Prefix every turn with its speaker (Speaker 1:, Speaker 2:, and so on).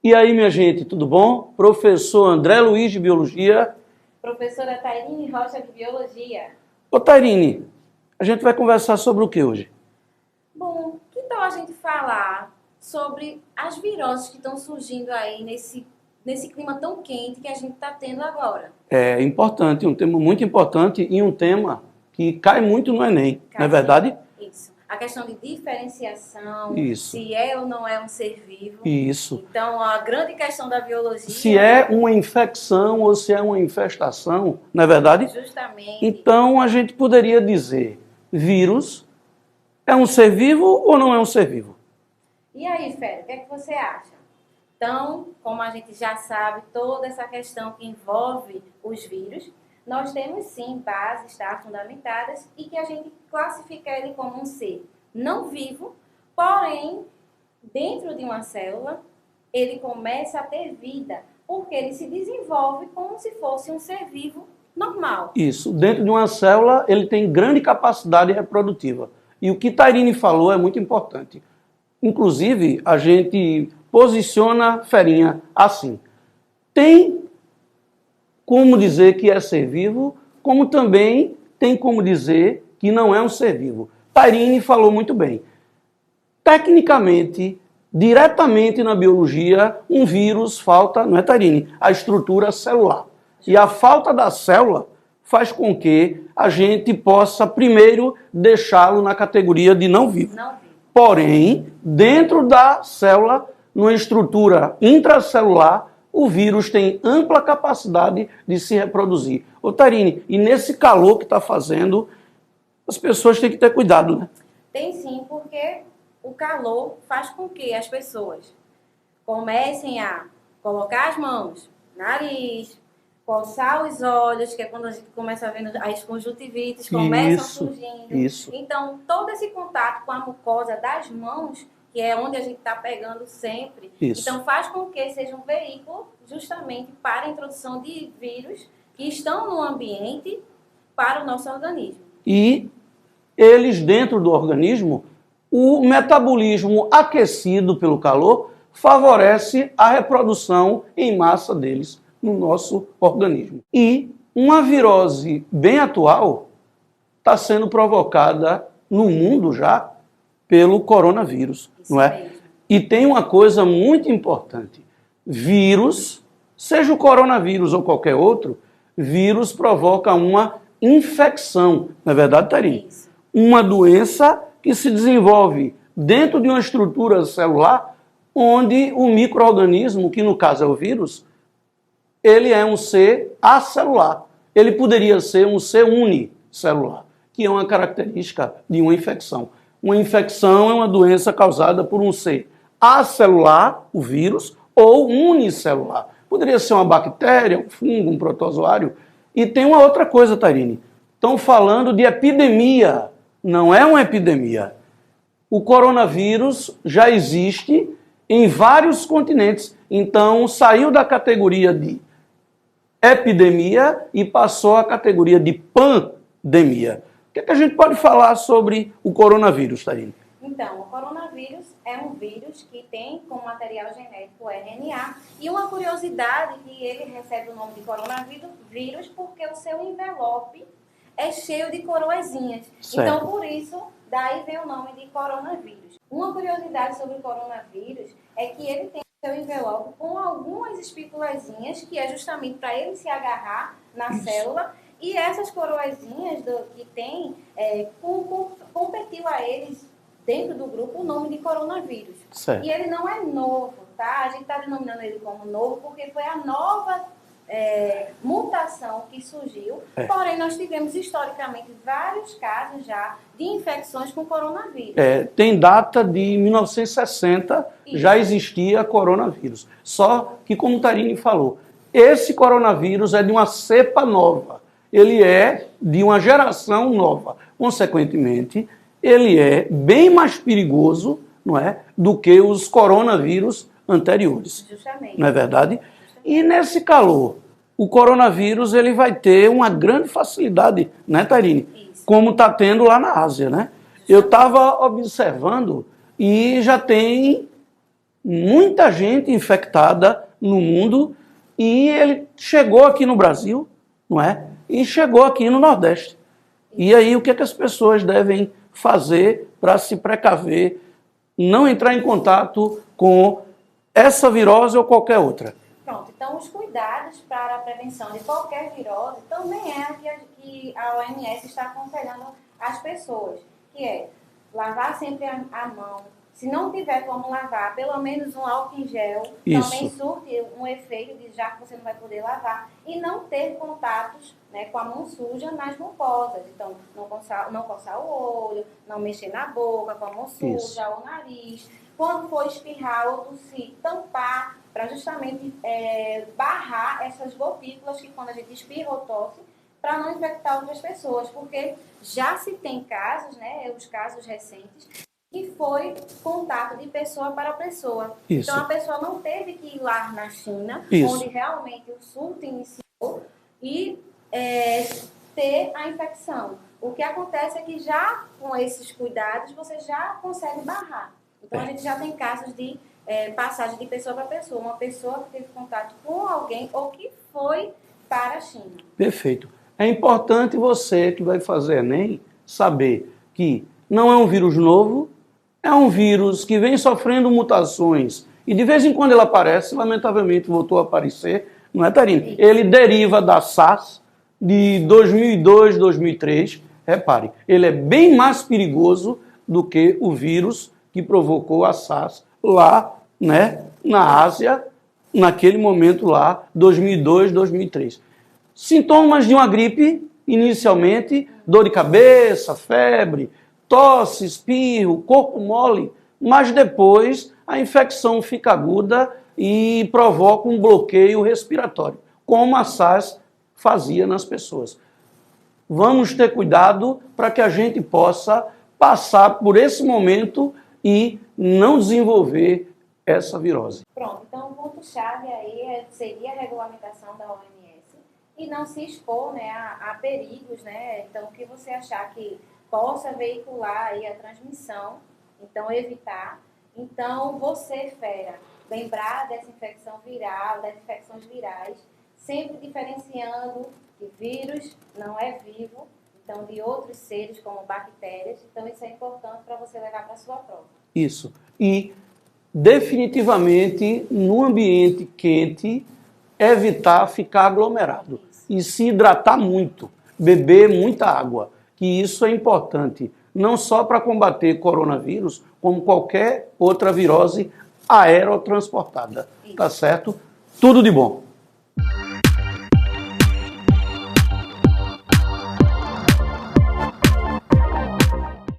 Speaker 1: E aí, minha gente, tudo bom? Professor André Luiz de Biologia.
Speaker 2: Professora Tairine Rocha de Biologia.
Speaker 1: Ô Tairine, a gente vai conversar sobre o que hoje?
Speaker 2: Bom, que tal a gente falar sobre as viroses que estão surgindo aí nesse clima tão quente que a gente está tendo agora?
Speaker 1: É importante, um tema muito importante e um tema que cai muito no Enem, não é verdade?
Speaker 2: Isso. A questão de diferenciação,
Speaker 1: Isso.
Speaker 2: se é ou não é um ser vivo.
Speaker 1: Isso.
Speaker 2: Então, a grande questão da biologia...
Speaker 1: Se é uma infecção ou se é uma infestação, não é verdade?
Speaker 2: Justamente.
Speaker 1: Então, a gente poderia dizer, vírus é um ser vivo ou não é um ser vivo?
Speaker 2: E aí, Fera, o que é que você acha? Então, como a gente já sabe, toda essa questão que envolve os vírus, nós temos sim bases, tá, fundamentadas, e que a gente classifica ele como um ser não vivo, porém, dentro de uma célula, ele começa a ter vida, porque ele se desenvolve como se fosse um ser vivo normal.
Speaker 1: Isso, dentro de uma célula ele tem grande capacidade reprodutiva. E o que Tairine falou é muito importante. Inclusive, a gente posiciona Ferinha assim. Tem como dizer que é ser vivo, como também tem como dizer que não é um ser vivo. Tairine falou muito bem. Tecnicamente, diretamente na biologia, um vírus falta, não é, Tairine? A estrutura celular. E a falta da célula faz com que a gente possa, primeiro, deixá-lo na categoria de não vivo.
Speaker 2: Não vivo.
Speaker 1: Porém, dentro da célula, numa estrutura intracelular, o vírus tem ampla capacidade de se reproduzir. Ô, Tairine, e nesse calor que está fazendo, as pessoas têm que ter cuidado, né?
Speaker 2: Tem sim, porque o calor faz com que as pessoas comecem a colocar as mãos no nariz, coçar os olhos, que é quando a gente começa a ver as conjuntivites, começam surgindo.
Speaker 1: Isso.
Speaker 2: Então, todo esse contato com a mucosa das mãos, que é onde a gente está pegando sempre,
Speaker 1: Isso.
Speaker 2: então faz com que seja um veículo justamente para a introdução de vírus que estão no ambiente para o nosso organismo.
Speaker 1: E eles, dentro do organismo, o metabolismo aquecido pelo calor favorece a reprodução em massa deles no nosso organismo. E uma virose bem atual está sendo provocada no mundo já pelo coronavírus,
Speaker 2: Isso
Speaker 1: não é?
Speaker 2: mesmo.
Speaker 1: E tem uma coisa muito importante. Vírus, seja o coronavírus ou qualquer outro, vírus provoca uma infecção. Não é verdade, Tairine?
Speaker 2: Isso.
Speaker 1: Uma doença que se desenvolve dentro de uma estrutura celular onde o micro-organismo, que no caso é o vírus, ele é um ser acelular. Ele poderia ser um ser unicelular, que é uma característica de uma infecção. Uma infecção é uma doença causada por um ser acelular, o vírus, ou unicelular. Poderia ser uma bactéria, um fungo, um protozoário. E tem uma outra coisa, Tairine. Estão falando de epidemia. Não é uma epidemia. O coronavírus já existe em vários continentes. Então, saiu da categoria de epidemia e passou à categoria de pandemia. O que é que a gente pode falar sobre o coronavírus, Tairine?
Speaker 2: Então, o coronavírus é um vírus que tem como material genético o RNA. E uma curiosidade que ele recebe o nome de coronavírus porque o seu envelope é cheio de coroazinhas.
Speaker 1: Certo.
Speaker 2: Então, por isso, daí vem o nome de coronavírus. Uma curiosidade sobre o coronavírus é que ele tem o seu envelope com algumas espículazinhas, que é justamente para ele se agarrar na célula. E essas coroazinhas que tem, competiu a eles, dentro do grupo, o nome de coronavírus.
Speaker 1: Certo.
Speaker 2: E ele não é novo, tá? A gente está denominando ele como novo porque foi a nova mutação que surgiu. Porém, nós tivemos historicamente vários casos já de infecções com coronavírus.
Speaker 1: Tem data de 1960,
Speaker 2: Isso.
Speaker 1: já existia coronavírus. Só que, como Tairine falou, esse coronavírus é de uma cepa nova. Ele é de uma geração nova. Consequentemente, ele é bem mais perigoso, não é, do que os coronavírus anteriores.
Speaker 2: Justamente.
Speaker 1: Não é verdade? E nesse calor, o coronavírus ele vai ter uma grande facilidade, né, Tairine?
Speaker 2: Isso.
Speaker 1: Como está tendo lá na Ásia, né? Eu estava observando e já tem muita gente infectada no mundo e ele chegou aqui no Brasil, não é? E chegou aqui no Nordeste. E aí o que é que as pessoas devem fazer para se precaver, não entrar em contato com essa virose ou qualquer outra?
Speaker 2: Pronto, então os cuidados para a prevenção de qualquer virose também é a que a OMS está aconselhando as pessoas, que é lavar sempre a mão. Se não tiver como lavar, pelo menos um álcool em gel.
Speaker 1: Isso.
Speaker 2: Também surte um efeito de já que você não vai poder lavar. E não ter contatos, né, com a mão suja nas mucosas. Então, não coçar o olho, não mexer na boca com a mão suja, o nariz. Quando for espirrar ou tossir, tampar, para justamente barrar essas gotículas que quando a gente espirra ou tosse, para não infectar outras pessoas. Porque já se tem casos, né, os casos recentes, que foi contato de pessoa para pessoa.
Speaker 1: Isso.
Speaker 2: Então, a pessoa não teve que ir lá na China,
Speaker 1: Isso.
Speaker 2: onde realmente o surto iniciou, e ter a infecção. O que acontece é que já com esses cuidados, você já consegue barrar. Então, a gente já tem casos de passagem de pessoa para pessoa. Uma pessoa que teve contato com alguém ou que foi para a China.
Speaker 1: Perfeito. É importante você que vai fazer Enem saber que não é um vírus novo, é um vírus que vem sofrendo mutações e de vez em quando ele aparece, lamentavelmente voltou a aparecer, não é, Tarine? Ele deriva da SARS de 2002, 2003. Repare, ele é bem mais perigoso do que o vírus que provocou a SARS lá, né, na Ásia, naquele momento lá, 2002, 2003. Sintomas de uma gripe, inicialmente, dor de cabeça, febre, tosse, espirro, corpo mole, mas depois a infecção fica aguda e provoca um bloqueio respiratório, como a SARS fazia nas pessoas. Vamos ter cuidado para que a gente possa passar por esse momento e não desenvolver essa virose.
Speaker 2: Pronto, então o ponto-chave aí seria a regulamentação da OMS e não se expor, né, a perigos, né? Então, o que você achar que possa veicular aí a transmissão, então evitar. Então, você, fera, lembrar dessa infecção viral, das infecções virais, sempre diferenciando que vírus não é vivo, então de outros seres como bactérias. Então, isso é importante para você levar para a sua prova.
Speaker 1: Isso. E definitivamente, no ambiente quente, evitar ficar aglomerado e se hidratar muito, beber muita água, que isso é importante, não só para combater coronavírus, como qualquer outra virose aerotransportada. Tá certo? Tudo de bom.